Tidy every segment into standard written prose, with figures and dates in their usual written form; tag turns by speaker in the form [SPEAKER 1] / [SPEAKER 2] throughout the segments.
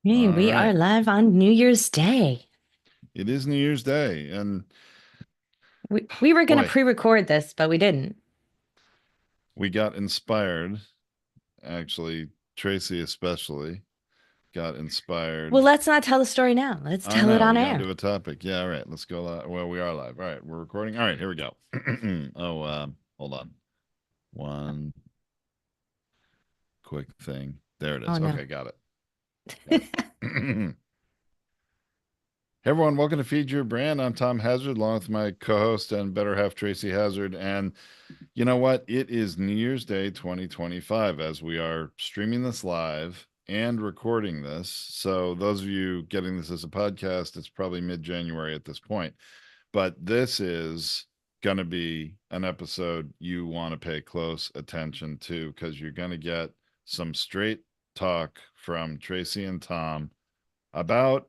[SPEAKER 1] Hey,
[SPEAKER 2] All
[SPEAKER 1] we are
[SPEAKER 2] right.
[SPEAKER 1] live on New Year's Day.
[SPEAKER 2] It is New Year's Day. And
[SPEAKER 1] We were going to
[SPEAKER 2] boy,
[SPEAKER 1] pre-record this, but we didn't.
[SPEAKER 2] we got inspired. Actually, Tracy especially got
[SPEAKER 1] Well,
[SPEAKER 2] inspired.
[SPEAKER 1] let's not tell the story now. Let's
[SPEAKER 2] I
[SPEAKER 1] tell it
[SPEAKER 2] know.
[SPEAKER 1] on
[SPEAKER 2] We got
[SPEAKER 1] air.
[SPEAKER 2] into a topic. Yeah. All right. Let's go live. Well, we are live. All right. We're recording. All right. Here we go. Hold on. One quick thing. There it
[SPEAKER 1] Oh
[SPEAKER 2] is.
[SPEAKER 1] no.
[SPEAKER 2] Okay. Got it. Got it. Hey everyone, welcome to Feed Your Brand. I'm Tom Hazard, along with my co-host and better half Tracy Hazard. And you know what? It is New Year's Day 2025 as we are streaming this live and recording this. So, those of you getting this as a podcast, it's probably mid January at this point. But this is going to be an episode you want to pay close attention to because you're going to get some straight talk from Tracy and Tom about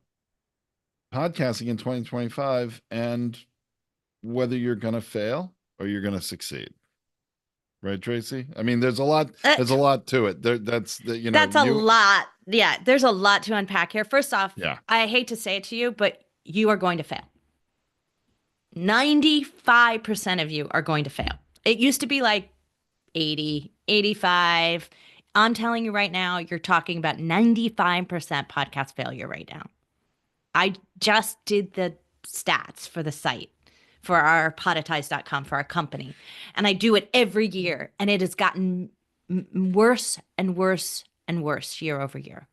[SPEAKER 2] podcasting in 2025 and whether you're going to fail or you're going to succeed. Right, Tracy? I mean,
[SPEAKER 1] Uh,
[SPEAKER 2] there's a lot to it. That's
[SPEAKER 1] that's a lot. Yeah, there's a lot to unpack here. First off,
[SPEAKER 2] yeah.
[SPEAKER 1] I hate to say it to you, but you are going to fail. 95% of you are going to fail. It used to be like 80, 85. I'm telling you right now, you're talking about 95% podcast failure right now. I just did the stats for the site for our podetize.com for our company. And I do it every year. And it has gotten worse and worse and worse year over year.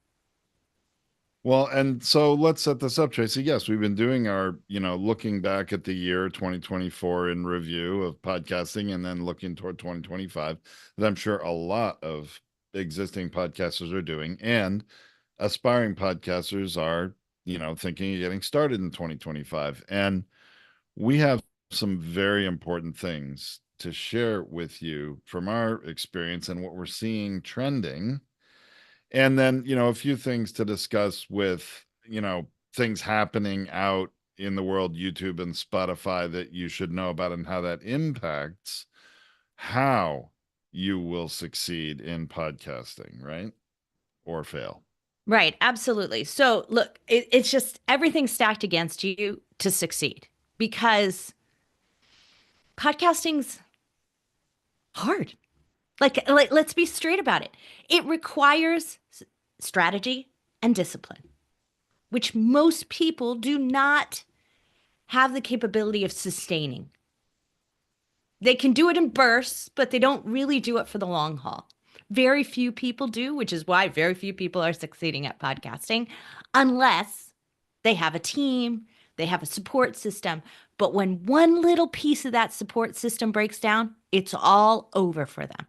[SPEAKER 2] Well, and so let's set this up, Tracy. Yes, we've been doing our, looking back at the year 2024 in review of podcasting and then looking toward 2025 that I'm sure a lot of existing podcasters are doing and aspiring podcasters are, thinking of getting started in 2025. And we have some very important things to share with you from our experience and what we're seeing trending. And then, a few things to discuss with, things happening out in the world, YouTube and Spotify that you should know about and how that impacts how you will succeed in podcasting, right? Or fail.
[SPEAKER 1] Right. Absolutely. So, look, it's just everything stacked against you to succeed because podcasting's hard. Like let's be straight about it. It requires strategy and discipline, which most people do not have the capability of sustaining. They can do it in bursts, but they don't really do it for the long haul. Very few people do, which is why very few people are succeeding at podcasting unless they have a team, they have a support system. But when one little piece of that support system breaks down, it's all over for them.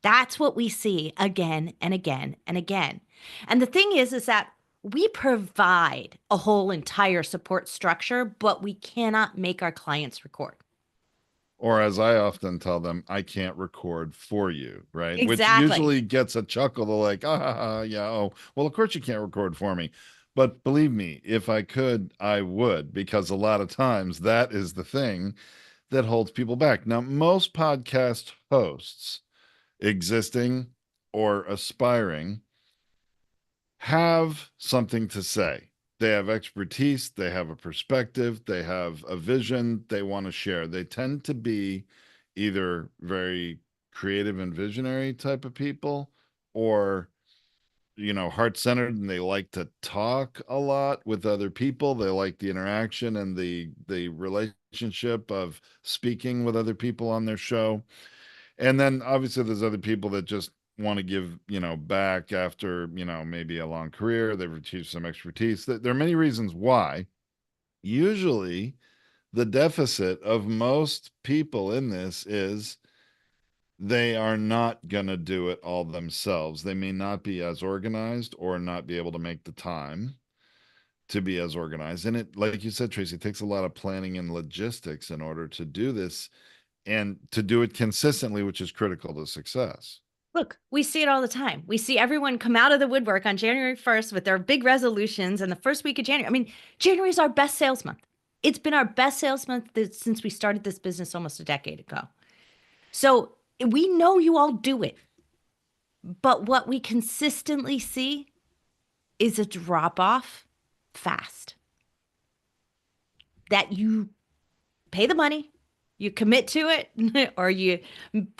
[SPEAKER 1] That's what we see again and again and again. And the thing is that we provide a whole entire support structure, but we cannot make our clients record.
[SPEAKER 2] Or as I often tell them, I can't record for you, right? Which
[SPEAKER 1] Exactly.
[SPEAKER 2] usually gets a chuckle. They're like, yeah, oh, well, of course you can't record for me. But believe me, if I could, I would, because a lot of times that is the thing that holds people back. Now, most podcast hosts, existing or aspiring, have something to say. They have expertise, they have a perspective, they have a vision they want to share. They tend to be either very creative and visionary type of people or heart centered and they like to talk a lot with other people. They like the interaction and the relationship of speaking with other people on their show. And then obviously there's other people that just want to give, back after, maybe a long career. They've achieved some expertise. There are many reasons why. Usually the deficit of most people in this is they are not going to do it all themselves. They may not be as organized or not be able to make the time to be as organized. And it, like you said, Tracy, it takes a lot of planning and logistics in order to do this and to do it consistently, which is critical to success.
[SPEAKER 1] Look, we see it all the time. We see everyone come out of the woodwork on January 1st with their big resolutions and the first week of January. I mean, January is our best sales month. It's been our best sales month since we started this business almost a decade ago. So we know you all do it. But what we consistently see is a drop off fast that you pay the money, you commit to it, or you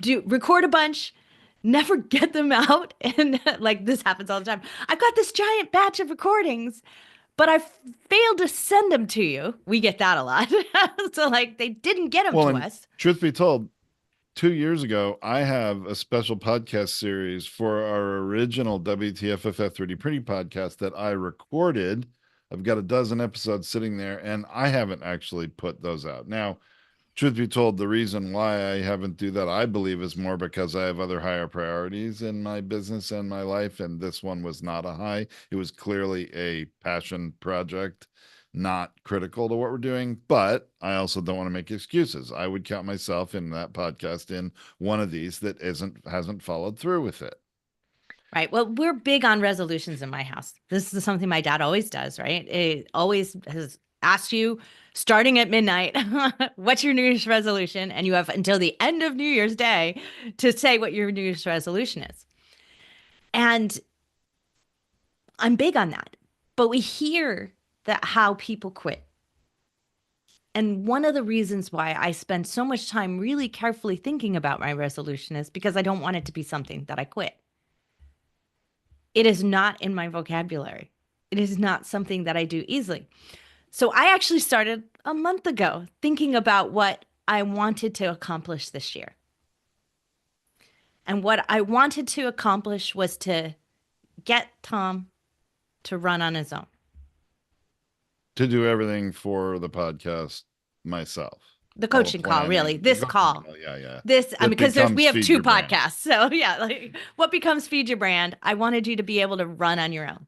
[SPEAKER 1] do record a bunch, never get them out. And like this happens all the time. I've got this giant batch of recordings, but I failed to send them to you. We get that a lot. So, like, they didn't get them
[SPEAKER 2] Well,
[SPEAKER 1] to
[SPEAKER 2] and
[SPEAKER 1] us.
[SPEAKER 2] truth be told, 2 years ago, I have a special podcast series for our original WTFFF 3D printing podcast that I recorded. I've got a dozen episodes sitting there, and I haven't actually put those out. Now, truth be told, the reason why I haven't do that, I believe, is more because I have other higher priorities in my business and my life, and this one was not a high. It was clearly a passion project, not critical to what we're doing. But I also don't want to make excuses. I would count myself in that podcast in one of these that hasn't followed through with it.
[SPEAKER 1] Right. Well, we're big on resolutions in my house. This is something my dad always does, right? It always has asked you starting at midnight, what's your New Year's resolution? And you have until the end of New Year's Day to say what your New Year's resolution is. And I'm big on that. But we hear that how people quit. And one of the reasons why I spend so much time really carefully thinking about my resolution is because I don't want it to be something that I quit. It is not in my vocabulary. It is not something that I do easily. So I actually started a month ago thinking about what I wanted to accomplish this year. And what I wanted to accomplish was to get Tom to run on his own.
[SPEAKER 2] To do everything for the podcast myself.
[SPEAKER 1] The
[SPEAKER 2] All the
[SPEAKER 1] coaching call, really.
[SPEAKER 2] planning, the
[SPEAKER 1] This
[SPEAKER 2] coaching
[SPEAKER 1] call.
[SPEAKER 2] call. Yeah, yeah.
[SPEAKER 1] This, I mean,
[SPEAKER 2] That
[SPEAKER 1] because we
[SPEAKER 2] becomes
[SPEAKER 1] have
[SPEAKER 2] feed
[SPEAKER 1] two
[SPEAKER 2] your brand.
[SPEAKER 1] podcasts. So yeah, like what becomes Feed Your Brand? I wanted you to be able to run on your own.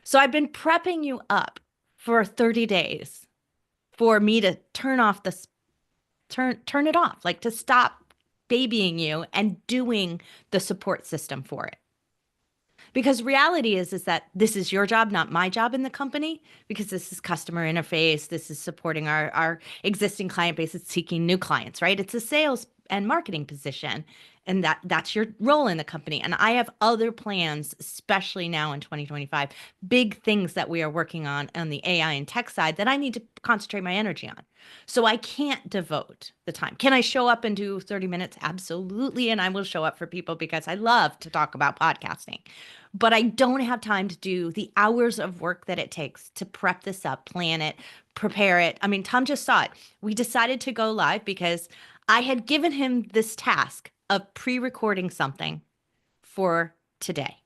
[SPEAKER 1] So I've been prepping you up for 30 days for me to turn it off, like to stop babying you and doing the support system for it. Because reality is that this is your job, not my job in the company, because this is customer interface, this is supporting our existing client base, it's seeking new clients, right? It's a sales and marketing position, and that's your role in the company. And I have other plans, especially now in 2025, big things that we are working on the AI and tech side that I need to concentrate my energy on. So I can't devote the time. Can I show up and do 30 minutes? Absolutely. And I will show up for people because I love to talk about podcasting. But I don't have time to do the hours of work that it takes to prep this up, plan it, prepare it. I mean, Tom just saw it. We decided to go live because I had given him this task of pre-recording something for today.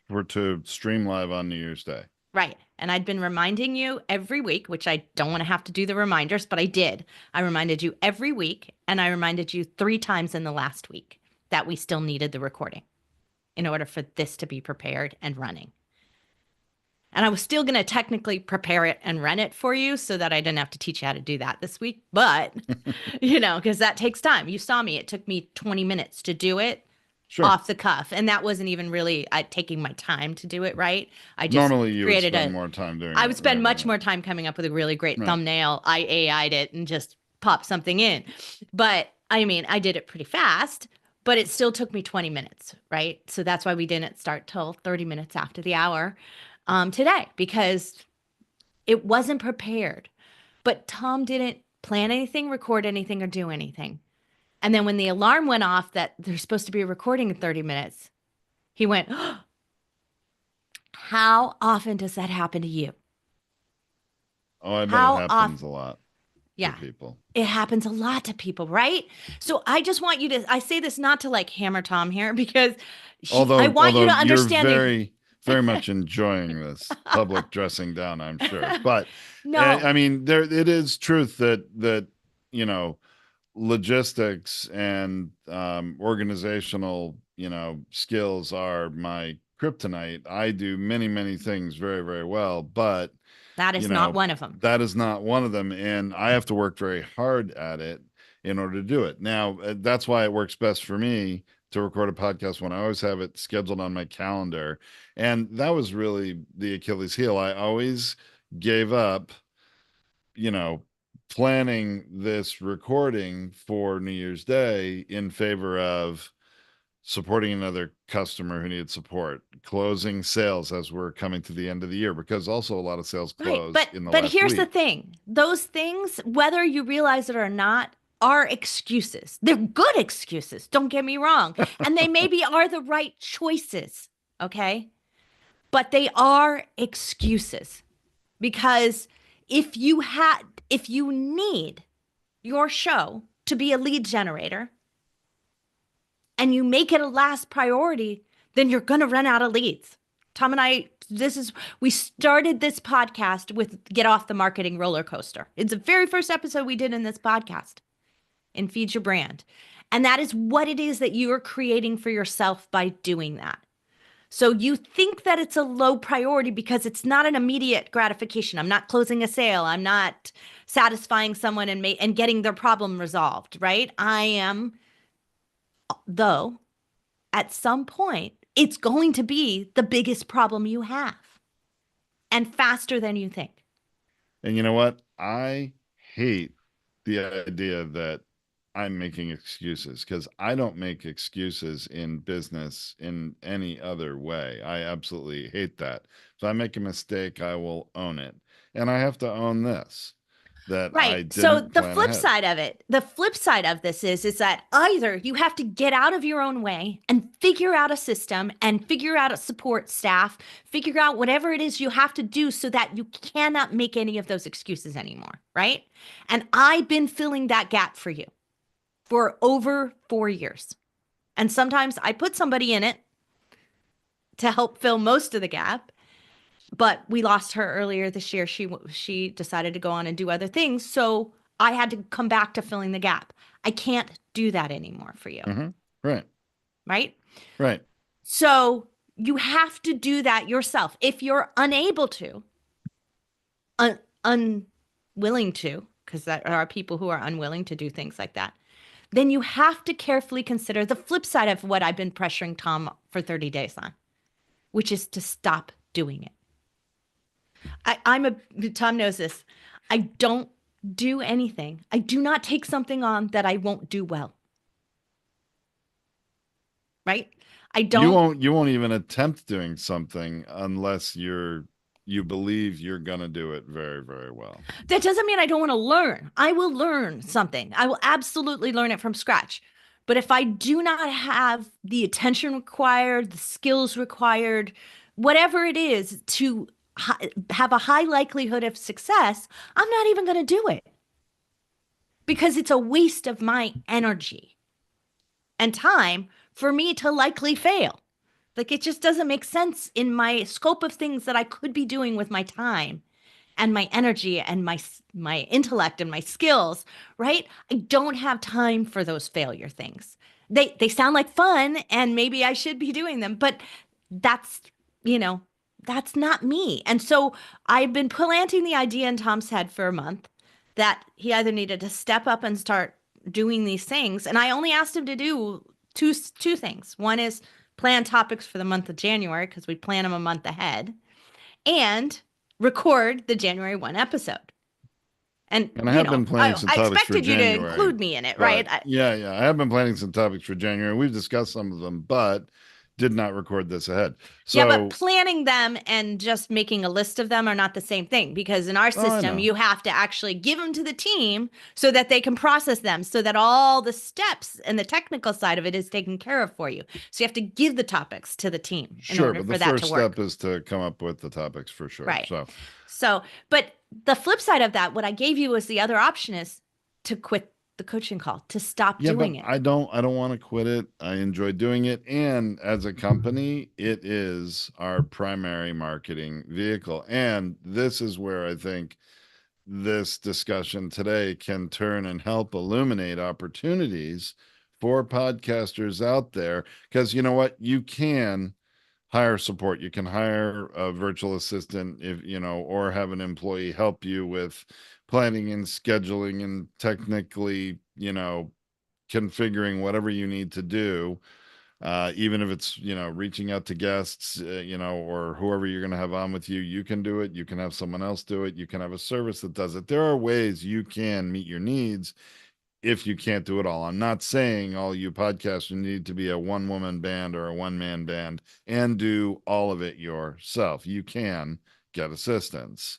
[SPEAKER 2] For to stream live on New Year's Day.
[SPEAKER 1] Right. And I'd been reminding you every week, which I don't want to have to do the reminders, but I did. I reminded you every week, and I reminded you 3 times in the last week that we still needed the recording in order for this to be prepared and running. And I was still going to technically prepare it and run it for you so that I didn't have to teach you how to do that this week. But, because that takes time. You saw me. It took me 20 minutes to do it. Sure. Off the cuff. And that wasn't even really taking my time to do it right. I just
[SPEAKER 2] normally you
[SPEAKER 1] created
[SPEAKER 2] would spend more time doing
[SPEAKER 1] I would spend
[SPEAKER 2] right,
[SPEAKER 1] much more time coming up with a really great thumbnail. I AI'd it and just popped something in. But I mean, I did it pretty fast, but it still took me 20 minutes, right? So that's why we didn't start till 30 minutes after the hour today, because it wasn't prepared. But Tom didn't plan anything, record anything, or do anything. And then when the alarm went off that there's supposed to be a recording in 30 minutes, he went, oh, how often does that happen to you?
[SPEAKER 2] Oh, I bet it happens a lot
[SPEAKER 1] to
[SPEAKER 2] people.
[SPEAKER 1] It happens a lot to people, right? So I just want you to, I say this not to like hammer Tom here because I want you to understand.
[SPEAKER 2] You're very much enjoying this public dressing down, I'm sure. But
[SPEAKER 1] no,
[SPEAKER 2] I mean, it is truth that, logistics and organizational skills are my kryptonite. I do many things very, very well, but
[SPEAKER 1] that is not one of them.
[SPEAKER 2] That is not one of them, and I have to work very hard at it in order to do it. Now that's why it works best for me to record a podcast when I always have it scheduled on my calendar. And that was really the Achilles heel. I always gave up planning this recording for New Year's Day in favor of supporting another customer who needed support, closing sales as we're coming to the end of the year, because also a lot of sales
[SPEAKER 1] Right.
[SPEAKER 2] close
[SPEAKER 1] But
[SPEAKER 2] in the
[SPEAKER 1] but
[SPEAKER 2] last
[SPEAKER 1] here's the
[SPEAKER 2] week.
[SPEAKER 1] thing. Those things, whether you realize it or not, are excuses. They're good excuses. Don't get me wrong. And they maybe are the right choices. Okay? But they are excuses because if you need your show to be a lead generator and you make it a last priority, then you're going to run out of leads. Tom and I, we started this podcast with Get Off the Marketing Roller Coaster. It's the very first episode we did in this podcast in Feed Your Brand. And that is what it is that you are creating for yourself by doing that. So you think that it's a low priority because it's not an immediate gratification. I'm not closing a sale. I'm not satisfying someone and getting their problem resolved, right? I am, though, at some point, it's going to be the biggest problem you have and faster than you think.
[SPEAKER 2] And you know what? I hate the idea that I'm making excuses, because I don't make excuses in business in any other way. I absolutely hate that. If I make a mistake, I will own it. And I have to own this, that
[SPEAKER 1] Right.
[SPEAKER 2] I
[SPEAKER 1] So
[SPEAKER 2] didn't
[SPEAKER 1] the
[SPEAKER 2] plan
[SPEAKER 1] flip
[SPEAKER 2] ahead.
[SPEAKER 1] side of it, the flip side of this is that either you have to get out of your own way and figure out a system and figure out a support staff, figure out whatever it is you have to do so that you cannot make any of those excuses anymore, right? And I've been filling that gap for you for over 4 years. And sometimes I put somebody in it to help fill most of the gap, but we lost her earlier this year. She decided to go on and do other things, so I had to come back to filling the gap. I can't do that anymore for you,
[SPEAKER 2] Hmm. Right.
[SPEAKER 1] right?
[SPEAKER 2] Right.
[SPEAKER 1] So you have to do that yourself. If you're unable to, unwilling to, because there are people who are unwilling to do things like that, then you have to carefully consider the flip side of what I've been pressuring Tom for 30 days on, which is to stop doing it. Tom knows this. I don't do anything. I do not take something on that I won't do well. Right? I
[SPEAKER 2] You
[SPEAKER 1] don't,
[SPEAKER 2] won't even attempt doing something unless you believe you're gonna do it very, very well.
[SPEAKER 1] that doesn't mean I don't want to learn. I will learn something. I will absolutely learn it from scratch. But if I do not have the attention required, the skills required, whatever it is to have a high likelihood of success, I'm not even going to do it because it's a waste of my energy and time for me to likely fail. Like it just doesn't make sense in my scope of things that I could be doing with my time and my energy and my intellect and my skills, right? I don't have time for those failure things. They sound like fun and maybe I should be doing them, but that's, you know, that's not me. And so I've been planting the idea in Tom's head for a month that he either needed to step up and start doing these things. And I only asked him to do two things. One is plan topics for the month of January because we plan them a month ahead and record the January 1 episode. And,
[SPEAKER 2] And I have been planning some
[SPEAKER 1] I
[SPEAKER 2] topics for
[SPEAKER 1] expected you to
[SPEAKER 2] January,
[SPEAKER 1] include me in it, right?
[SPEAKER 2] but yeah, I have been planning some topics for January. We've discussed some of them, but did not record this ahead.
[SPEAKER 1] Yeah, but
[SPEAKER 2] So,
[SPEAKER 1] planning them and just making a list of them are not the same thing because in our
[SPEAKER 2] oh, I
[SPEAKER 1] system,
[SPEAKER 2] know.
[SPEAKER 1] you have to actually give them to the team so that they can process them, so that all the steps and the technical side of it is taken care of for you. So you have to give the topics to the team in
[SPEAKER 2] Sure,
[SPEAKER 1] order
[SPEAKER 2] but the
[SPEAKER 1] for that to
[SPEAKER 2] first step
[SPEAKER 1] work.
[SPEAKER 2] is to come up with the topics for sure.
[SPEAKER 1] Right.
[SPEAKER 2] So,
[SPEAKER 1] So, but the flip side of that, what I gave you was the other option is to quit the coaching call, to stop
[SPEAKER 2] yeah, but
[SPEAKER 1] doing it.
[SPEAKER 2] I don't want to quit it. I enjoy doing it, and as a company, it is our primary marketing vehicle. And this is where I think this discussion today can turn and help illuminate opportunities for podcasters out there, because you know what, you can hire support. You can hire a virtual assistant, if you know, or have an employee help you with planning and scheduling and technically, configuring whatever you need to do. Even if it's, reaching out to guests, or whoever you're going to have on with you, you can do it. You can have someone else do it. You can have a service that does it. There are ways you can meet your needs if you can't do it all. I'm not saying all you podcasters need to be a one woman band or a one man band and do all of it yourself. You can get assistance.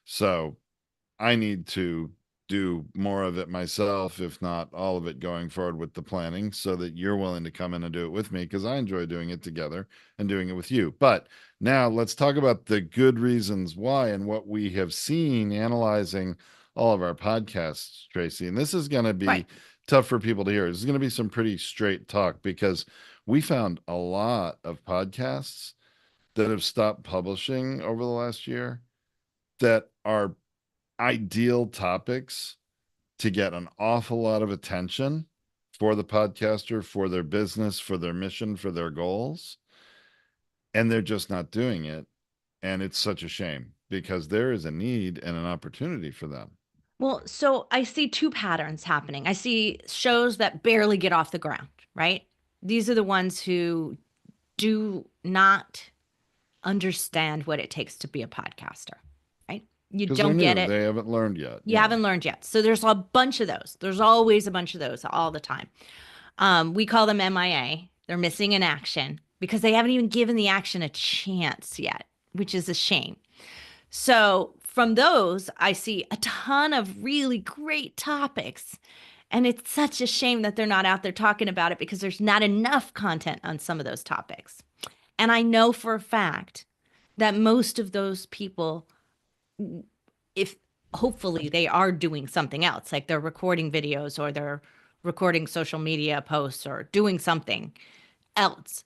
[SPEAKER 2] So I need to do more of it myself, if not all of it going forward with the planning, so that you're willing to come in and do it with me because I enjoy doing it together and doing it with you. But now let's talk about the good reasons why and what we have seen analyzing all of our podcasts, Tracy. And this is going to
[SPEAKER 1] Right.
[SPEAKER 2] be tough for people to hear. This is going to be some pretty straight talk because we found a lot of podcasts that have stopped publishing over the last year that are ideal topics to get an awful lot of attention for the podcaster, for their business, for their mission, for their goals. And they're just not doing it. And it's such a shame because there is a need and an opportunity for them.
[SPEAKER 1] Well, so I see two patterns happening. I see shows that barely get off the ground, right? These are the ones who do not understand what it takes to be a podcaster, right? You
[SPEAKER 2] Because they're
[SPEAKER 1] don't get
[SPEAKER 2] new.
[SPEAKER 1] it.
[SPEAKER 2] They haven't learned yet.
[SPEAKER 1] You
[SPEAKER 2] Yeah.
[SPEAKER 1] haven't learned yet. So there's a bunch of those. There's always a bunch of those all the time. We call them MIA. They're missing in action because they haven't even given the action a chance yet, which is a shame. So from those, I see a ton of really great topics. And it's such a shame that they're not out there talking about it because there's not enough content on some of those topics. And I know for a fact that most of those people, if hopefully they are doing something else, like they're recording videos or they're recording social media posts or doing something else.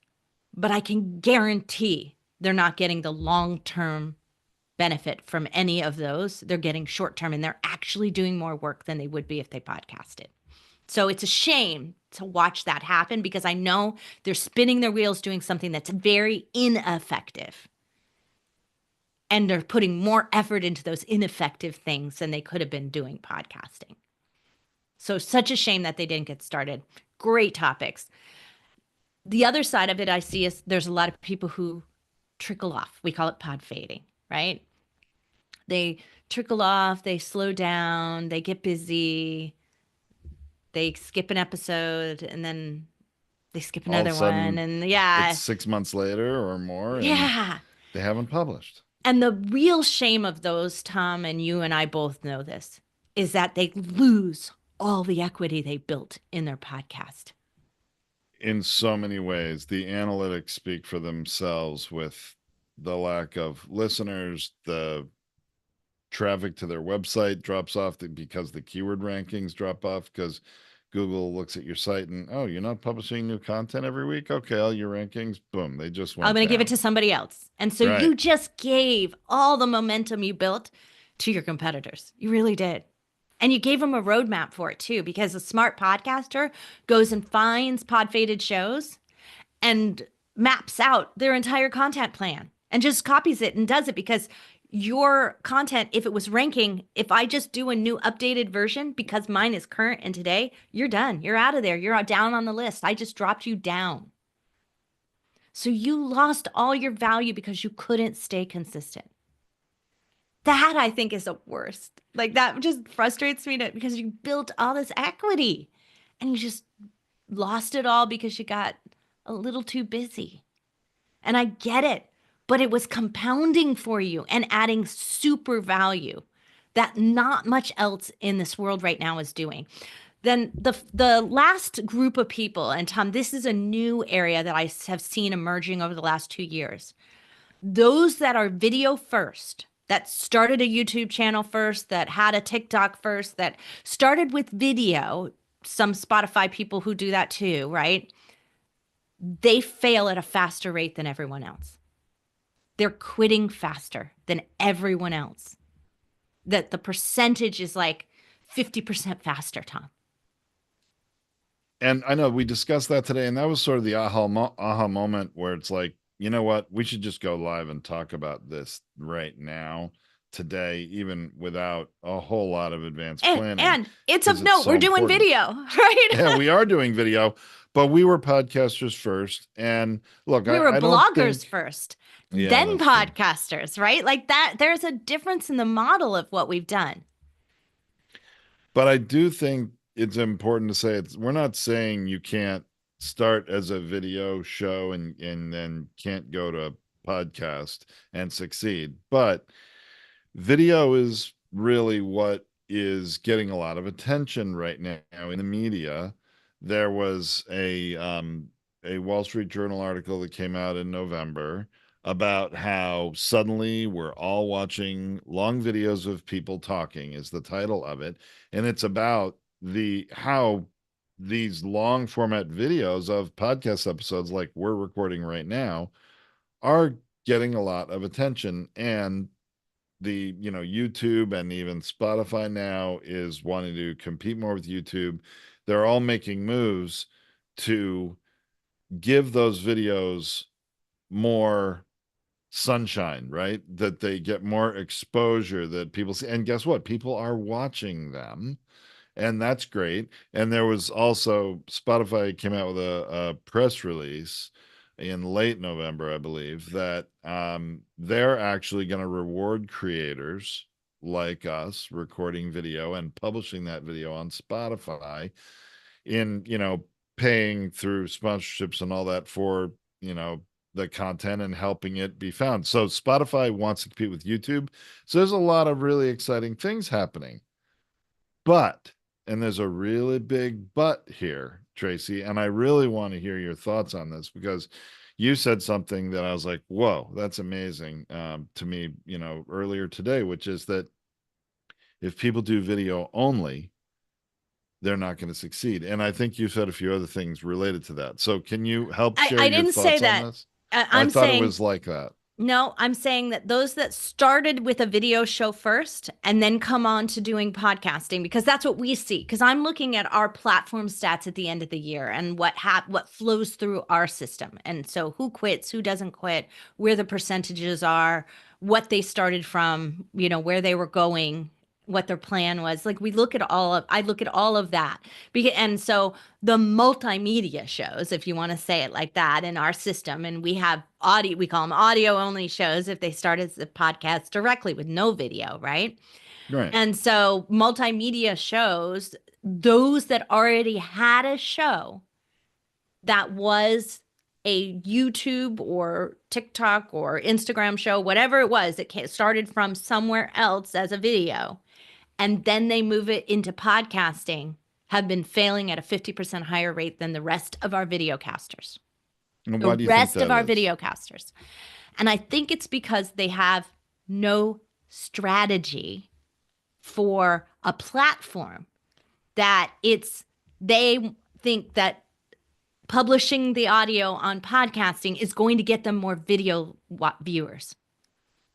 [SPEAKER 1] But I can guarantee they're not getting the long term benefit from any of those. They're getting short term and they're actually doing more work than they would be if they podcasted. So it's a shame to watch that happen because I know they're spinning their wheels doing something that's very ineffective. And they're putting more effort into those ineffective things than they could have been doing podcasting. So such a shame that they didn't get started. Great topics. The other side of it I see is there's a lot of people who trickle off. We call it pod fading, right? They trickle off, they slow down, they get busy, they skip an episode and then they skip
[SPEAKER 2] All of a
[SPEAKER 1] another one.
[SPEAKER 2] sudden,
[SPEAKER 1] And
[SPEAKER 2] it's
[SPEAKER 1] yeah,
[SPEAKER 2] 6 months later or more, and
[SPEAKER 1] yeah.
[SPEAKER 2] they haven't published.
[SPEAKER 1] And the real shame of those, Tom, and you and I both know this, is that they lose all the equity they built in their podcast.
[SPEAKER 2] In so many ways, the analytics speak for themselves with the lack of listeners, the traffic to their website drops off because the keyword rankings drop off because Google looks at your site and, oh, you're not publishing new content every week? Okay, all your rankings, boom, they just
[SPEAKER 1] I'm
[SPEAKER 2] went
[SPEAKER 1] going to give it
[SPEAKER 2] down.
[SPEAKER 1] to somebody else. And so
[SPEAKER 2] Right.
[SPEAKER 1] you just gave all the momentum you built to your competitors. You really did. And you gave them a roadmap for it too, because a smart podcaster goes and finds pod faded shows and maps out their entire content plan and just copies it and does it because your content, if it was ranking, if I just do a new updated version because mine is current and today, you're done. You're out of there. You're down on the list. I just dropped you down. So you lost all your value because you couldn't stay consistent. That I think is the worst. Like that just frustrates me because you built all this equity and you just lost it all because you got a little too busy. And I get it, but it was compounding for you and adding super value that not much else in this world right now is doing. Then the last group of people, and Tom, this is a new area that I have seen emerging over the last 2 years. Those that are video first, that started a YouTube channel first, that had a TikTok first, that started with video, some Spotify people who do that too, right? They fail at a faster rate than everyone else. They're quitting faster than everyone else. That the percentage is like 50% faster, Tom.
[SPEAKER 2] And I know we discussed that today, and that was sort of the aha moment where it's like, you know what, we should just go live and talk about this right now, today, even without a whole lot of advanced planning.
[SPEAKER 1] And it's of
[SPEAKER 2] Because
[SPEAKER 1] note,
[SPEAKER 2] so
[SPEAKER 1] we're doing
[SPEAKER 2] important.
[SPEAKER 1] video, right?
[SPEAKER 2] Yeah, we are doing video, but we were podcasters first. And look,
[SPEAKER 1] We were
[SPEAKER 2] I don't
[SPEAKER 1] bloggers
[SPEAKER 2] think,
[SPEAKER 1] first,
[SPEAKER 2] yeah,
[SPEAKER 1] then
[SPEAKER 2] that's true.
[SPEAKER 1] podcasters, right? Like that, there's a difference in the model of what we've done.
[SPEAKER 2] But I do think it's important to say we're not saying you can't start as a video show and then can't go to a podcast and succeed, but video is really what is getting a lot of attention right now in the media. There was a Wall Street Journal article that came out in November about how suddenly we're all watching long videos of people talking is the title of it, and it's about the how these long format videos of podcast episodes like we're recording right now are getting a lot of attention. And the YouTube and even Spotify now is wanting to compete more with YouTube. They're all making moves to give those videos more sunshine, right? That they get more exposure, that people see. And guess what? People are watching them, and that's great. And there was also Spotify came out with a press release in late November, I believe, that they're actually going to reward creators like us recording video and publishing that video on Spotify in, paying through sponsorships and all that for, the content and helping it be found. So Spotify wants to compete with YouTube. So there's a lot of really exciting things happening. But, and there's a really big but here, Tracy, and I really want to hear your thoughts on this because you said something that I was like, whoa, that's amazing to me, earlier today, which is that if people do video only, they're not going to succeed. And I think you said a few other things related to that. So can you help share
[SPEAKER 1] I
[SPEAKER 2] your
[SPEAKER 1] didn't say
[SPEAKER 2] thoughts on
[SPEAKER 1] that.
[SPEAKER 2] this? I
[SPEAKER 1] I'm
[SPEAKER 2] thought it
[SPEAKER 1] saying
[SPEAKER 2] was like that.
[SPEAKER 1] no, I'm saying that those that started with a video show first and then come on to doing podcasting, because that's what we see. Because I'm looking at our platform stats at the end of the year and what flows through our system. And so who quits, who doesn't quit, where the percentages are, what they started from, where they were going, what their plan was. Like I look at all of that. And so the multimedia shows, if you want to say it like that, in our system, and we have audio, we call them audio only shows if they start as a podcast directly with no video, right?
[SPEAKER 2] Right.
[SPEAKER 1] And so multimedia shows, those that already had a show that was a YouTube or TikTok or Instagram show, whatever it was, that started from somewhere else as a video, and then they move it into podcasting, have been failing at a 50% higher rate than the rest of our videocasters.
[SPEAKER 2] And
[SPEAKER 1] The
[SPEAKER 2] why do you think
[SPEAKER 1] rest of
[SPEAKER 2] that
[SPEAKER 1] our
[SPEAKER 2] is?
[SPEAKER 1] videocasters. And I think it's because they have no strategy for a platform they think that publishing the audio on podcasting is going to get them more video viewers.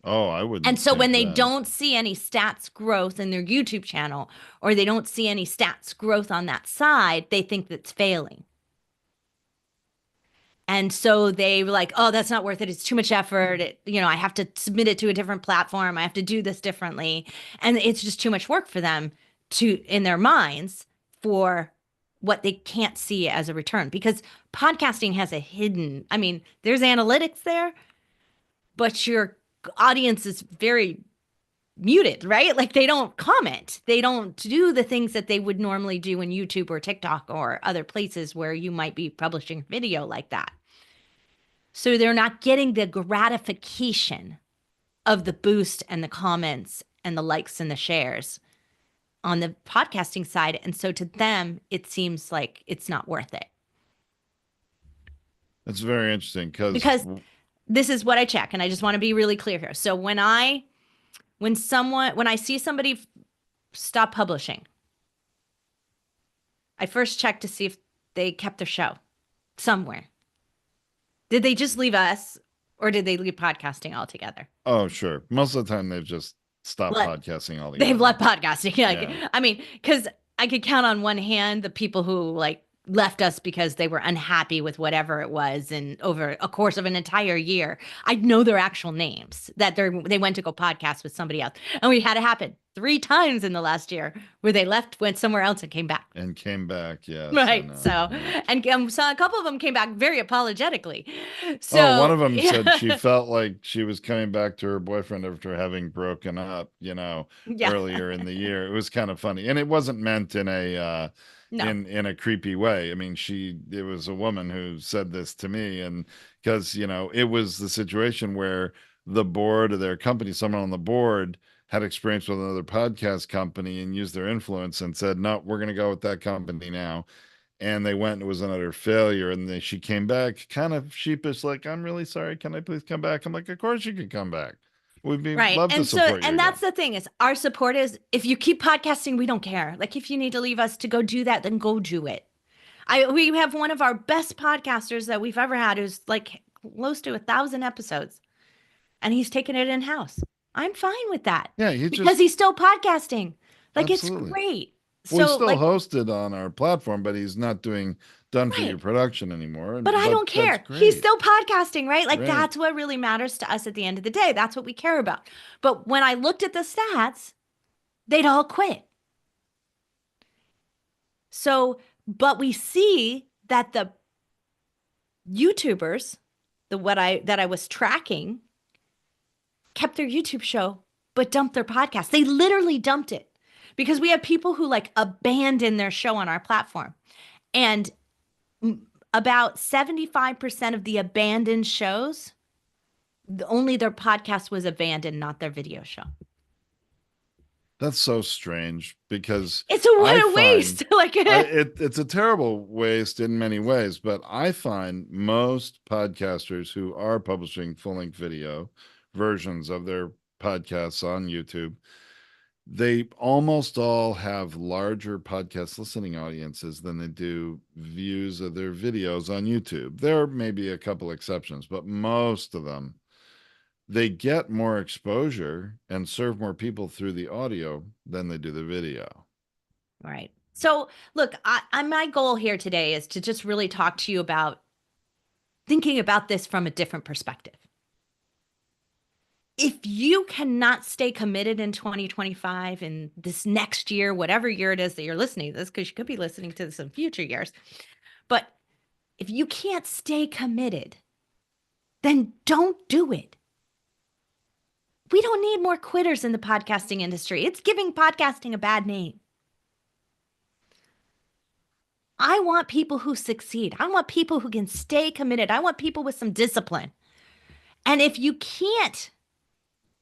[SPEAKER 2] Oh, I
[SPEAKER 1] And
[SPEAKER 2] wouldn't
[SPEAKER 1] so when
[SPEAKER 2] think
[SPEAKER 1] they
[SPEAKER 2] that.
[SPEAKER 1] don't see any stats growth in their YouTube channel, or they don't see any stats growth on that side, they think that's failing. And so they were like, oh, that's not worth it. It's too much effort. I have to submit it to a different platform. I have to do this differently. And it's just too much work for them in their minds, for what they can't see as a return. Because podcasting has there's analytics there, but your audience is very muted, right? Like they don't comment. They don't do the things that they would normally do in YouTube or TikTok or other places where you might be publishing video like that. So they're not getting the gratification of the boost and the comments and the likes and the shares on the podcasting side. And so to them, it seems like it's not worth it.
[SPEAKER 2] That's very interesting because
[SPEAKER 1] Because this is what I check, and I just want to be really clear here. So when I see somebody stop publishing, I first check to see if they kept their show somewhere. Did they just leave us, or did they leave podcasting altogether?
[SPEAKER 2] oh, sure. Most of the time they've just stopped podcasting
[SPEAKER 1] They've
[SPEAKER 2] altogether.
[SPEAKER 1] left podcasting.
[SPEAKER 2] Yeah.
[SPEAKER 1] Because I could count on one hand the people who left us because they were unhappy with whatever it was, and over a course of an entire year, I know their actual names, that they went to go podcast with somebody else, and we had it happen 3 times in the last year where they left, went somewhere else, and came back.
[SPEAKER 2] And came back. Yes, I
[SPEAKER 1] Right.
[SPEAKER 2] know.
[SPEAKER 1] So,
[SPEAKER 2] Yeah.
[SPEAKER 1] and so a couple of them came back very apologetically.
[SPEAKER 2] Oh, one
[SPEAKER 1] So,
[SPEAKER 2] of them said she
[SPEAKER 1] yeah,
[SPEAKER 2] felt like she was coming back to her boyfriend after having broken up,
[SPEAKER 1] yeah,
[SPEAKER 2] earlier in the year. It was kind of funny. And it wasn't meant in a
[SPEAKER 1] no,
[SPEAKER 2] in a creepy way. I mean, it was a woman who said this to me, and because, it was the situation where the board of their company, someone on the board had experience with another podcast company and used their influence and said, "No, we're going to go with that company now." And they went and it was another failure, and she came back kind of sheepish, like, "I'm really sorry, can I please come back?" I'm like, "Of course you can come back. We'd be
[SPEAKER 1] right.
[SPEAKER 2] love to
[SPEAKER 1] And so,
[SPEAKER 2] support you
[SPEAKER 1] and that's
[SPEAKER 2] again."
[SPEAKER 1] the thing is our support is if you keep podcasting, we don't care. Like if you need to leave us to go do that, then go do it. We have one of our best podcasters that we've ever had who's like close to 1,000 episodes, and he's taken it in house. I'm fine with that
[SPEAKER 2] Yeah, he
[SPEAKER 1] because
[SPEAKER 2] just
[SPEAKER 1] he's still podcasting. Like it's
[SPEAKER 2] absolutely.
[SPEAKER 1] great.
[SPEAKER 2] Well, he's
[SPEAKER 1] So
[SPEAKER 2] still
[SPEAKER 1] like,
[SPEAKER 2] hosted on our platform, but he's not doing done for
[SPEAKER 1] right.
[SPEAKER 2] you production anymore,
[SPEAKER 1] But
[SPEAKER 2] and
[SPEAKER 1] I
[SPEAKER 2] but
[SPEAKER 1] don't
[SPEAKER 2] that's
[SPEAKER 1] care. He's
[SPEAKER 2] great.
[SPEAKER 1] still podcasting, right? Like
[SPEAKER 2] Right.
[SPEAKER 1] that's what really matters to us at the end of the day. That's what we care about. But when I looked at the stats, they'd all quit. So, but we see that the YouTubers, the what I that I was tracking, kept their YouTube show but dumped their podcast. They literally dumped it because we have people who like abandon their show on our platform. And about 75% of the abandoned shows, only their podcast was abandoned, not their video show.
[SPEAKER 2] That's so strange because
[SPEAKER 1] It's a what
[SPEAKER 2] I
[SPEAKER 1] a
[SPEAKER 2] find
[SPEAKER 1] waste. Like
[SPEAKER 2] it's a terrible waste in many ways, but I find most podcasters who are publishing full-length video versions of their podcasts on YouTube, they almost all have larger podcast listening audiences than they do views of their videos on YouTube. There may be a couple exceptions, but most of them, they get more exposure and serve more people through the audio than they do the video.
[SPEAKER 1] right. So look, my goal here today is to just really talk to you about thinking about this from a different perspective. If you cannot stay committed in 2025 and this next year, whatever year it is that you're listening to this, because you could be listening to this in future years, but if you can't stay committed, then don't do it. We don't need more quitters in the podcasting industry. It's giving podcasting a bad name. I want people who succeed. I want people who can stay committed. I want people with some discipline. And if you can't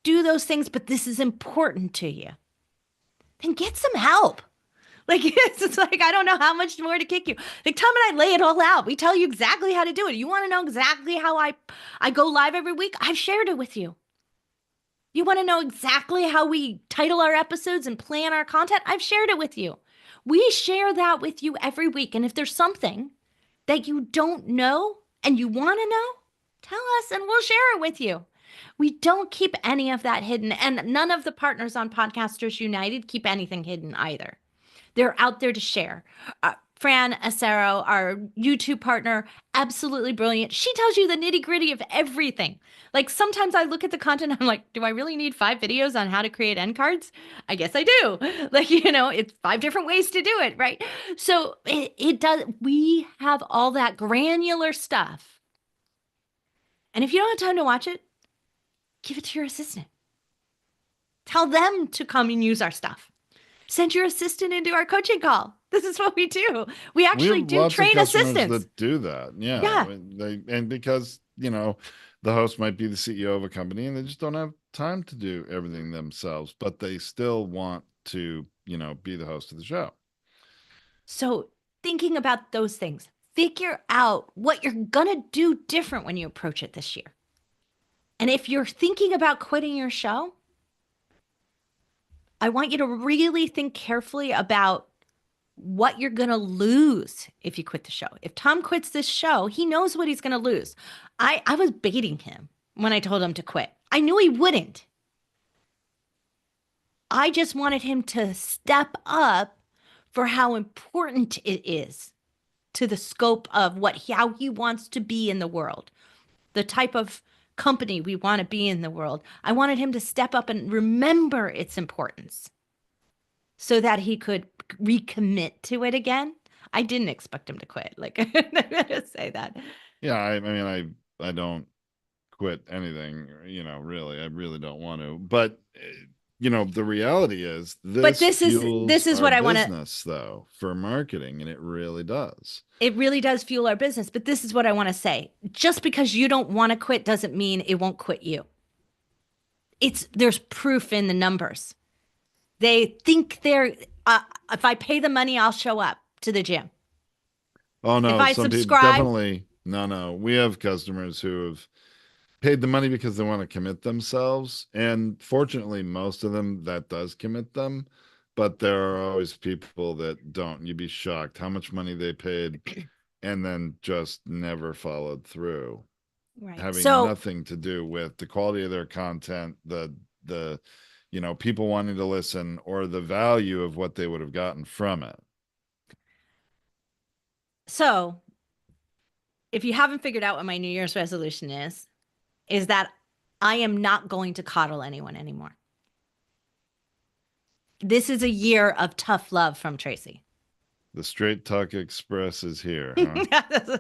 [SPEAKER 1] do those things, but this is important to you, then get some help. Like it's like I don't know how much more to kick you. Like Tom and I lay it all out. We tell you exactly how to do it. You want to know exactly how I go live every week? I've shared it with you. You want to know exactly how we title our episodes and plan our content? I've shared it with you. We share that with you every week. And if there's something that you don't know and you want to know, tell us and we'll share it with you. We don't keep any of that hidden. And none of the partners on Podcasters United keep anything hidden either. They're out there to share. Fran Acero, our YouTube partner, absolutely brilliant. She tells you the nitty gritty of everything. Like sometimes I look at the content, I'm like, do I really need 5 videos on how to create end cards? I guess I do. Like, it's 5 different ways to do it, right? So it does, we have all that granular stuff. And if you don't have time to watch it, give it to your assistant. Tell them to come and use our stuff. Send your assistant into our coaching call. This is what we do. We
[SPEAKER 2] We have
[SPEAKER 1] actually do
[SPEAKER 2] lots of
[SPEAKER 1] train
[SPEAKER 2] customers
[SPEAKER 1] assistants.
[SPEAKER 2] that do that. Yeah.
[SPEAKER 1] Yeah.
[SPEAKER 2] Because, the host might be the CEO of a company and they just don't have time to do everything themselves, but they still want to, be the host of the show.
[SPEAKER 1] So thinking about those things, figure out what you're going to do different when you approach it this year. And if you're thinking about quitting your show, I want you to really think carefully about what you're going to lose if you quit the show. If Tom quits this show, he knows what he's going to lose. I was baiting him when I told him to quit. I knew he wouldn't. I just wanted him to step up for how important it is to the scope of how he wants to be in the world, the type of company we want to be in the world. I wanted him to step up and remember its importance so that he could recommit to it again. I didn't expect him to quit. Like, I'm gonna say that.
[SPEAKER 2] Yeah, I mean, I don't quit anything, really. I really don't want to. But the reality is
[SPEAKER 1] But
[SPEAKER 2] this
[SPEAKER 1] this
[SPEAKER 2] fuels
[SPEAKER 1] is
[SPEAKER 2] our
[SPEAKER 1] what I want to.
[SPEAKER 2] business though for marketing, and it really does.
[SPEAKER 1] It really does fuel our business. But this is what I want to say. Just because you don't want to quit doesn't mean it won't quit you. There's proof in the numbers. They think if I pay the money, I'll show up to the gym.
[SPEAKER 2] Oh
[SPEAKER 1] If
[SPEAKER 2] no,
[SPEAKER 1] I
[SPEAKER 2] some people
[SPEAKER 1] subscribe,
[SPEAKER 2] definitely no. We have customers who have paid the money because they want to commit themselves. And fortunately, most of them that does commit them. But there are always people that don't. You'd be shocked how much money they paid and then just never followed through,
[SPEAKER 1] right.
[SPEAKER 2] having
[SPEAKER 1] So
[SPEAKER 2] nothing to do with the quality of their content, the people wanting to listen, or the value of what they would have gotten from it.
[SPEAKER 1] so if you haven't figured out what my New Year's resolution is that I am not going to coddle anyone anymore. This is a year of tough love from Tracy.
[SPEAKER 2] The Straight Talk Express is here, huh?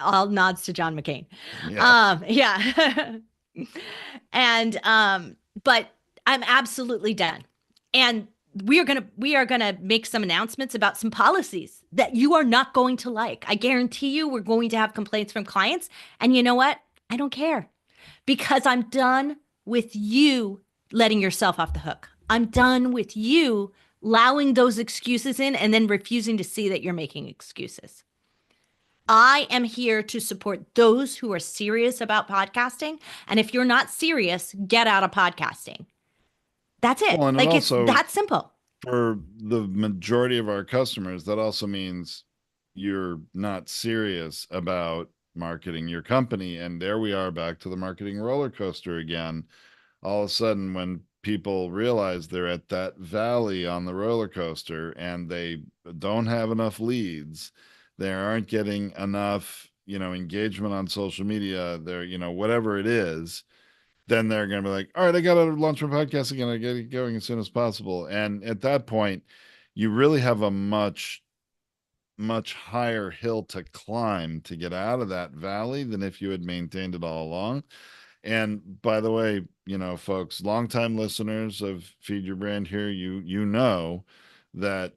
[SPEAKER 1] All nods to John McCain.
[SPEAKER 2] Yeah.
[SPEAKER 1] Yeah. And but I'm absolutely done. And we are gonna make some announcements about some policies that you are not going to like. I guarantee you we're going to have complaints from clients. And you know what? I don't care because I'm done with you letting yourself off the hook. I'm done with you allowing those excuses in and then refusing to see that you're making excuses. I am here to support those who are serious about podcasting. And if you're not serious, get out of podcasting. That's it.
[SPEAKER 2] Well, and it
[SPEAKER 1] Like it's
[SPEAKER 2] also,
[SPEAKER 1] that simple.
[SPEAKER 2] for the majority of our customers, that also means you're not serious about marketing your company. And there we are, back to the marketing roller coaster again. All of a sudden, when people realize they're at that valley on the roller coaster and they don't have enough leads, they aren't getting enough, engagement on social media, they're, whatever it is, then they're going to be like, all right, I got to launch my podcast again. I got to get going as soon as possible. And at that point, you really have a much, much higher hill to climb to get out of that valley than if you had maintained it all along. And by the way, folks, longtime listeners of Feed Your Brand here, you know that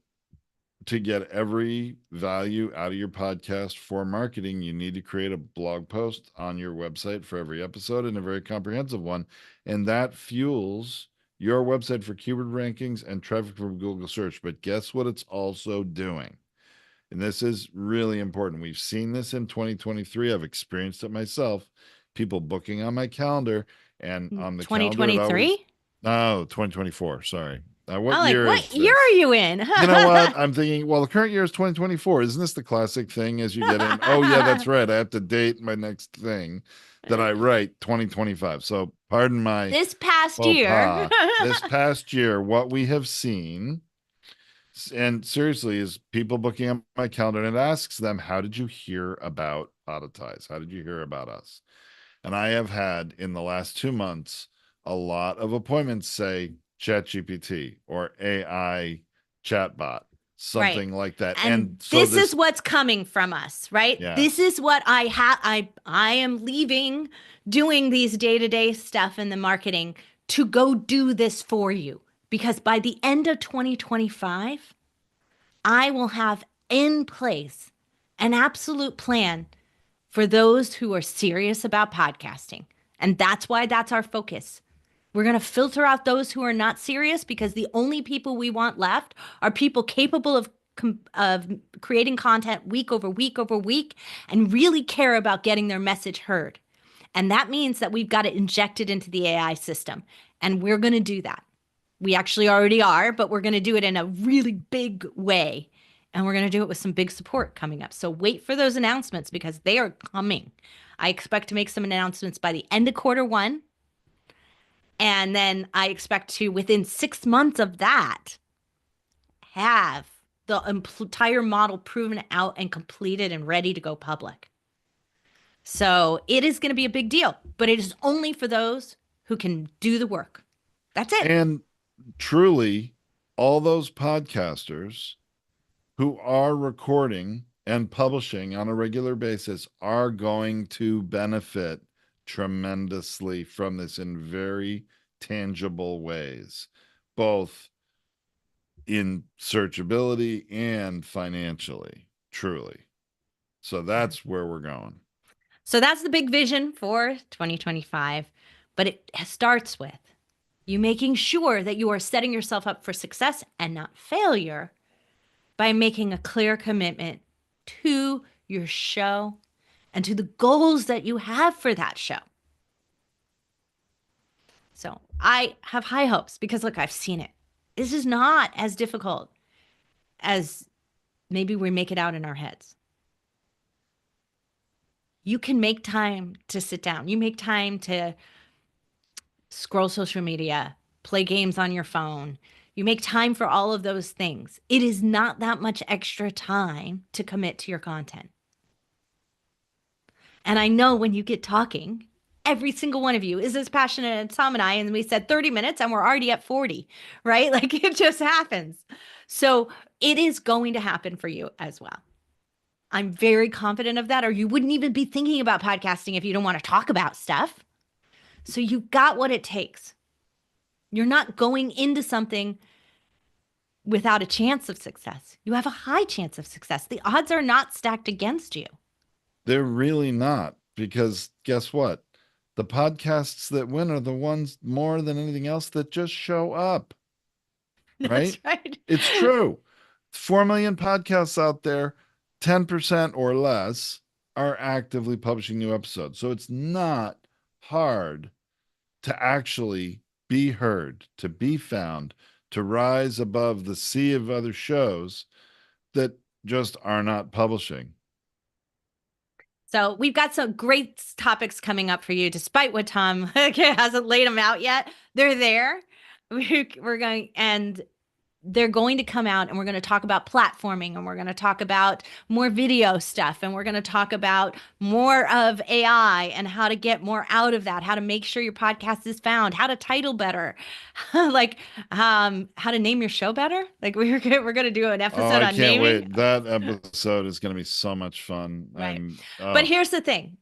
[SPEAKER 2] to get every value out of your podcast for marketing, you need to create a blog post on your website for every episode, and a very comprehensive one. And that fuels your website for keyword rankings and traffic from Google search. But guess what it's also doing? And this is really important. We've seen this in 2023. I've experienced it myself. People booking on my calendar, and on the calendar, it always,
[SPEAKER 1] 2023?
[SPEAKER 2] oh, 2024. Sorry. What
[SPEAKER 1] I'm like,
[SPEAKER 2] year is
[SPEAKER 1] what year
[SPEAKER 2] this?
[SPEAKER 1] are you in?
[SPEAKER 2] You know what? I'm thinking, well, the current year is 2024. Isn't this the classic thing as you get in? Oh, yeah, that's right. I have to date my next thing that I write 2025. So pardon my
[SPEAKER 1] This past
[SPEAKER 2] faux
[SPEAKER 1] year.
[SPEAKER 2] pas. This past year, what we have seen, and seriously, is people booking on my calendar, and it asks them, how did you hear about Sabotage? How did you hear about us? And I have had in the last 2 months a lot of appointments say ChatGPT or AI chatbot,
[SPEAKER 1] Right.
[SPEAKER 2] something like that.
[SPEAKER 1] And
[SPEAKER 2] And so
[SPEAKER 1] this is
[SPEAKER 2] this,
[SPEAKER 1] what's coming from us, right?
[SPEAKER 2] yeah,
[SPEAKER 1] This is what I am leaving doing these day-to-day stuff in the marketing to go do this for you. Because by the end of 2025, I will have in place an absolute plan for those who are serious about podcasting. And that's why that's our focus. We're going to filter out those who are not serious because the only people we want left are people capable of creating content week over week over week and really care about getting their message heard. And that means that we've got to inject it into the AI system. And we're going to do that. We actually already are, but we're going to do it in a really big way. And we're going to do it with some big support coming up. So wait for those announcements because they are coming. I expect to make some announcements by the end of quarter 1. And then I expect to, within 6 months of that, have the entire model proven out and completed and ready to go public. So it is going to be a big deal, but it is only for those who can do the work. That's it.
[SPEAKER 2] And truly, all those podcasters who are recording and publishing on a regular basis are going to benefit tremendously from this in very tangible ways, both in searchability and financially, truly. So that's where we're going.
[SPEAKER 1] So that's the big vision for 2025. But it starts with you making sure that you are setting yourself up for success and not failure by making a clear commitment to your show and to the goals that you have for that show. So I have high hopes because, look, I've seen it. This is not as difficult as maybe we make it out in our heads. You can make time to sit down. You make time to scroll social media, play games on your phone. You make time for all of those things. It is not that much extra time to commit to your content. And I know when you get talking, every single one of you is as passionate as Tom and I, and we said 30 minutes and we're already at 40, right? Like it just happens. So it is going to happen for you as well. I'm very confident of that, or you wouldn't even be thinking about podcasting if you don't want to talk about stuff. So you've got what it takes. You're not going into something without a chance of success. You have a high chance of success. The odds are not stacked against you.
[SPEAKER 2] They're really not, because guess what? The podcasts that win are the ones more than anything else that just show up.
[SPEAKER 1] That's
[SPEAKER 2] Right?
[SPEAKER 1] right.
[SPEAKER 2] It's true. 4 million podcasts out there, 10% or less are actively publishing new episodes. So it's not hard to actually be heard, to be found, to rise above the sea of other shows that just are not publishing.
[SPEAKER 1] So we've got some great topics coming up for you, despite what Tom hasn't laid them out yet. They're there. We're going, and they're going to come out, and we're going to talk about platforming, and we're going to talk about more video stuff, and we're going to talk about more of AI and how to get more out of that, how to make sure your podcast is found, how to title better, like how to name your show better. Like we're going to do an
[SPEAKER 2] Oh,
[SPEAKER 1] episode
[SPEAKER 2] I
[SPEAKER 1] on
[SPEAKER 2] can't
[SPEAKER 1] naming.
[SPEAKER 2] wait. That episode is going to be so much fun.
[SPEAKER 1] Right.
[SPEAKER 2] Oh,
[SPEAKER 1] But here's the thing.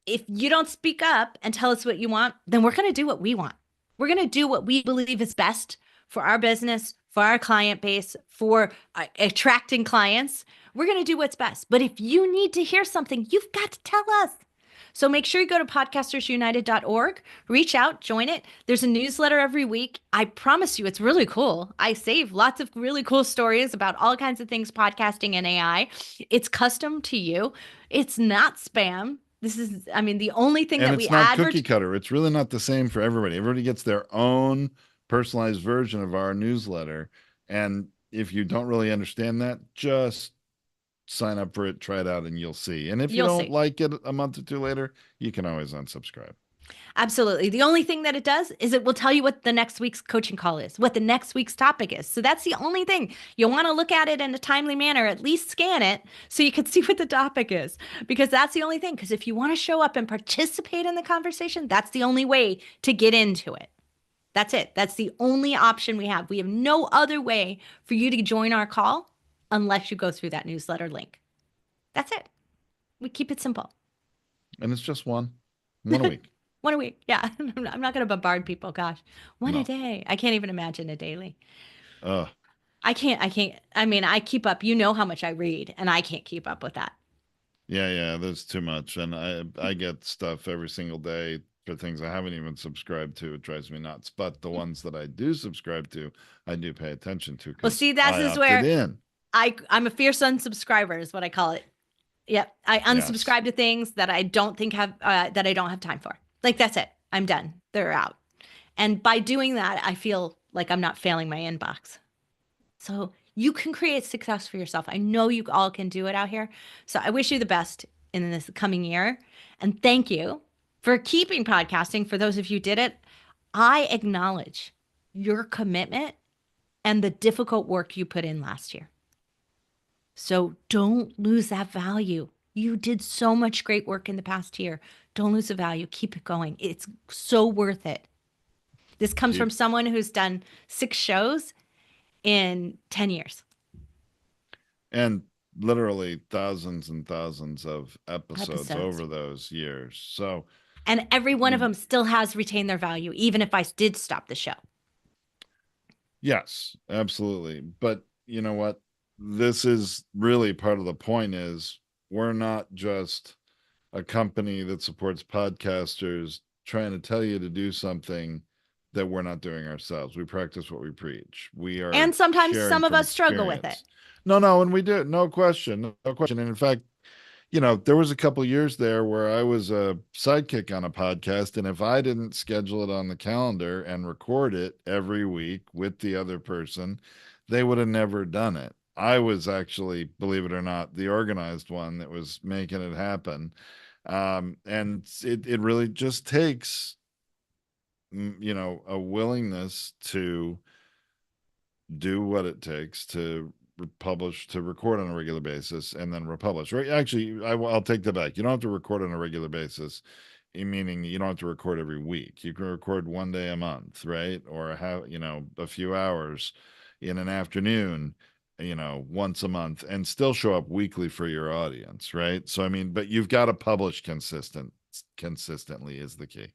[SPEAKER 1] If you don't speak up and tell us what you want, then we're going to do what we want. We're going to do what we believe is best for our business, for our client base, for attracting clients. We're going to do what's best. But if you need to hear something, you've got to tell us. So make sure you go to podcastersunited.org, reach out, join it. There's a newsletter every week. I promise you, it's really cool. I save lots of really cool stories about all kinds of things podcasting and AI. It's custom to you. It's not spam. This is, I mean, the only thing
[SPEAKER 2] and
[SPEAKER 1] that
[SPEAKER 2] it's
[SPEAKER 1] we
[SPEAKER 2] not cookie cutter. It's really not the same for everybody. Everybody gets their own personalized version of our newsletter. And if you don't really understand that, just sign up for it, try it out, and you'll see. And if you
[SPEAKER 1] you'll
[SPEAKER 2] don't
[SPEAKER 1] see.
[SPEAKER 2] like it a month or two later, you can always unsubscribe.
[SPEAKER 1] Absolutely. The only thing that it does is it will tell you what the next week's coaching call is, what the next week's topic is. So that's the only thing. You want to look at it in a timely manner, at least scan it so you can see what the topic is, because that's the only thing. Because if you want to show up and participate in the conversation, that's the only way to get into it. That's it. That's the only option we have. We have no other way for you to join our call unless you go through that newsletter link. That's it. We keep it simple.
[SPEAKER 2] And it's just one a week.
[SPEAKER 1] One a week. Yeah. I'm not going to bombard people. Gosh, one
[SPEAKER 2] No.
[SPEAKER 1] a day. I can't even imagine a daily.
[SPEAKER 2] Ugh.
[SPEAKER 1] I can't. I mean, I keep up. You know how much I read, and I can't keep up with that.
[SPEAKER 2] Yeah, there's too much. And I get stuff every single day for things I haven't even subscribed to. It drives me nuts. But the ones that I do subscribe to, I do pay attention to.
[SPEAKER 1] Well, see, this is
[SPEAKER 2] opted
[SPEAKER 1] where
[SPEAKER 2] in.
[SPEAKER 1] I'm a fierce unsubscriber, is what I call it. Yep. I unsubscribe
[SPEAKER 2] Yes.
[SPEAKER 1] to things that I don't think have that I don't have time for. Like that's it. I'm done. They're out. And by doing that, I feel like I'm not failing my inbox. So you can create success for yourself. I know you all can do it out here. So I wish you the best in this coming year. And thank you for keeping podcasting. For those of you who did it, I acknowledge your commitment and the difficult work you put in last year. So don't lose that value. You did so much great work in the past year. Don't lose the value. Keep it going. It's so worth it. This comes from
[SPEAKER 2] Keep
[SPEAKER 1] someone who's done 6 shows in 10 years.
[SPEAKER 2] and literally thousands and thousands of episodes
[SPEAKER 1] Episodes.
[SPEAKER 2] over those years. So,
[SPEAKER 1] And every one of
[SPEAKER 2] mm,
[SPEAKER 1] them still has retained their value, even if I did stop the show.
[SPEAKER 2] yes, absolutely. But you know what? This is really part of the point is we're not just a company that supports podcasters trying to tell you to do something that we're not doing ourselves. We practice what we preach. We are
[SPEAKER 1] And sometimes
[SPEAKER 2] sharing
[SPEAKER 1] some of
[SPEAKER 2] from
[SPEAKER 1] us struggle with it.
[SPEAKER 2] experience. No, no, and we do. No question. No question. And in fact, there was a couple years there where I was a sidekick on a podcast, and if I didn't schedule it on the calendar and record it every week with the other person, they would have never done it. I was actually, believe it or not, the organized one that was making it happen. And it really just takes, a willingness to do what it takes to publish, to record on a regular basis, and then republish. Right? Actually, I'll take that back. You don't have to record on a regular basis, meaning you don't have to record every week. You can record one day a month, right? Or have a few hours in an afternoon, once a month, and still show up weekly for your audience, right? So I mean, but you've got to publish consistently is the key.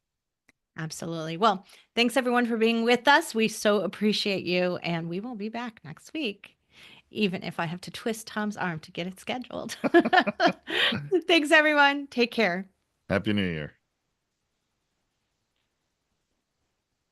[SPEAKER 1] Absolutely. Well, thanks everyone for being with us. We so appreciate you, and we will be back next week, even if I have to twist Tom's arm to get it scheduled. Thanks, everyone. Take care.
[SPEAKER 2] Happy New Year.